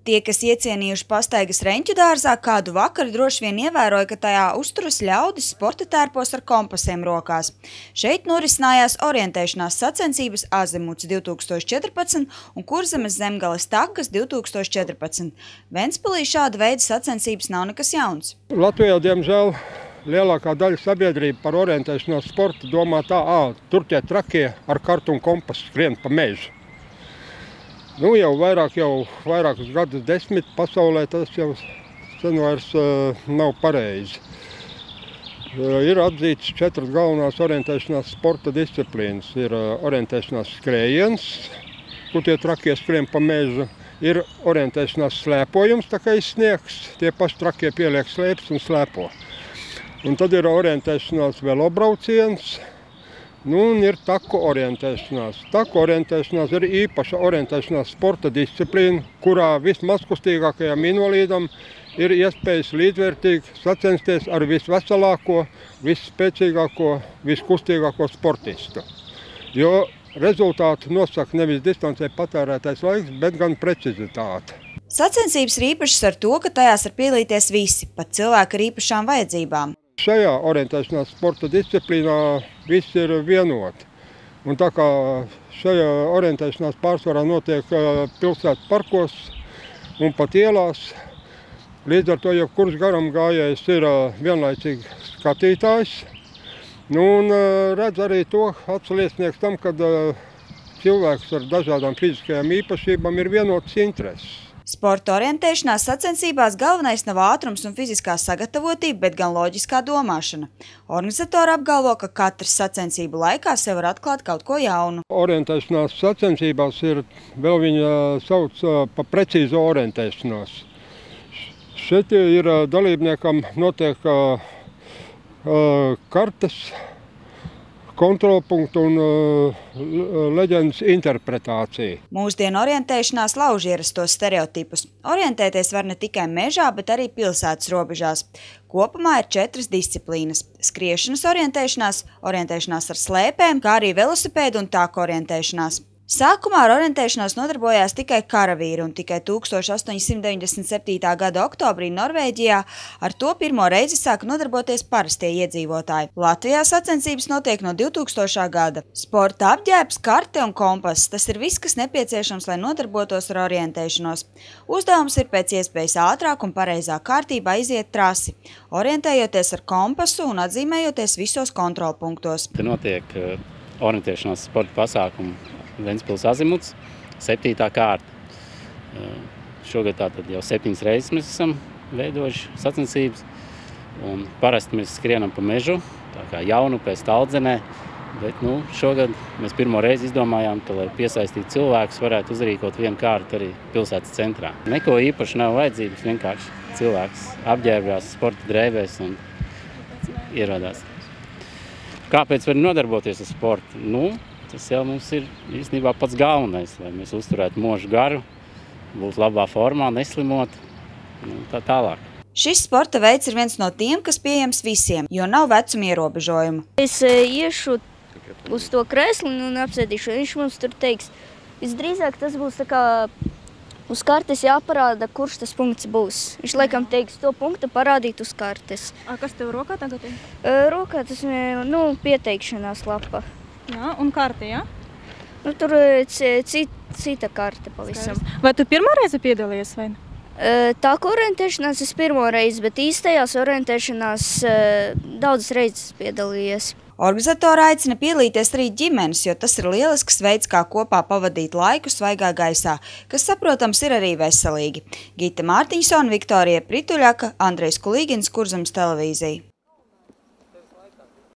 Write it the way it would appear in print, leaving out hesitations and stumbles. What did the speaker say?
Tie, kas iecienījuši pastaigas Reņķu dārzā kādu vakaru, droši vien ievēroja, ka tajā uzturas ļaudis sporta tērpos ar kompasiem rokās. Šeit norisinājās orientēšanās sacensības Azimuts 2014 un Kurzemes Zemgales takas 2014. Ventspilī šāda veida sacensības nav nekas jauns. Latvijā, diemžēl, lielākā daļa sabiedrība par orientēšanās sportu domā tā, tur tie trakie ar kartu un kompasu skrien pa mežu. Jau vairākus gadus desmit pasaulē tas jau sen vairs nav pareizi. Ir atzītas 4 galvenās orientēšanās sporta disciplīnas. Ir orientēšanās skrējiens, kur tie trakie skrien pa mežu. Ir orientēšanās slēpojums, tā kā izsniegs, tie paši trakie pieliek slēpes un slēpo. Un tad ir orientēšanās velobrauciens. Un ir taku orientēšanās. Taku orientēšanās ir īpaša orientēšanās sporta disciplīna, kurā vismazkustīgākajam invalīdam ir iespējas līdzvērtīgi sacensties ar visveselāko, visspēcīgāko, viskustīgāko sportistu. Jo rezultātu nosaka nevis distancē patērētais laiks, bet gan precizitāte. Sacensības ir īpašas ar to, ka tajās var piedalīties visi, pat cilvēki ar īpašām vajadzībām. Šajā orientēšanās sporta disciplīnā viss ir vienoti. Un tā kā šajā orientēšanās pārsvarā notiek pilsētu parkos un pat ielās, līdz ar to jebkurš garam gājējs ir vienlaicīgi skatītājs. Un redz arī to atsliecnieks tam, kad cilvēks ar dažādām fiziskajām īpašībām ir vienotas intereses. Sporta orientēšanās sacensībās galvenais nav ātrums un fiziskā sagatavotība, bet gan loģiskā domāšana. Organizatori apgalvo, ka katrs sacensību laikā sev var atklāt kaut ko jaunu. Orientēšanās sacensībās ir vēl viņa sauc pa precīzo orientēšanos. Šeit ir dalībniekam notiek kartes, kontrolpunktu un leģendas interpretācija. Mūsdienu orientēšanās lauž ierastos stereotipus. Orientēties var ne tikai mežā, bet arī pilsētas robežās. Kopumā ir 4 disciplīnas – skriešanas orientēšanās, orientēšanās ar slēpēm, kā arī velosipēdu un tāku orientēšanās. Sākumā ar orientēšanos nodarbojās tikai karavīri, un tikai 1897. gada oktobrī Norvēģijā ar to pirmo reizi sāka nodarboties parastie iedzīvotāji. Latvijā sacensības notiek no 2000. gada. Sporta apģērbs, karte un kompass – tas ir viss, kas nepieciešams, lai nodarbotos ar orientēšanos. Uzdevums ir pēc iespējas ātrāk un pareizā kārtībā iziet trasi, orientējoties ar kompasu un atzīmējoties visos kontrolpunktos. Te notiek orientēšanās sporta pasākumu Ventspils Azimuts, 7. kārta. Šogad tātad jau 7 reizes mēs esam veidojuši sacensības. Un parasti mēs skrienam pa mežu, tā kā Jaunupē, Stalzenē. Bet šogad mēs pirmo reizi izdomājām, ka, lai piesaistītu cilvēkus, varētu uzrīkot vienu kārtu arī pilsētas centrā. Neko īpaši nav vajadzības, vienkārši cilvēks apģērbjās sporta drēbēs un ierodās. Kāpēc var nodarboties ar sportu? Tas jau mums ir īstenībā pats galvenais, lai mēs uzturētu mūžu garu, būtu labā formā, neslimot, tā tālāk. Šis sporta veids ir viens no tiem, kas pieejams visiem, jo nav vecuma ierobežojuma. Es iešu uz to krēslu un apsēdīšu, viņš mums tur teiks, visdrīzāk tas būs tā kā uz kartes jāparāda, kurš tas punkts būs. Viņš laikam teiks to punktu parādīt uz kartes. Kas tev rokā tagad ir? Rokā tas pieteikšanās lapa. Jā, un karte, jā? Tur cita karte pavisam. Vai tu pirmā reize piedalījies vai ne? Tāku orientēšanās es pirmo reizi, bet īstajās orientēšanās daudzas reizes piedalījies. Organizatori aicina piedalīties arī ģimenes, jo tas ir lielisks veids, kā kopā pavadīt laiku svaigā gaisā, kas, saprotams, ir arī veselīgi. Gita Mārtiņsona, Viktorija Prituļaka, Andrejs Kulīgins, Kurzemes televīzija.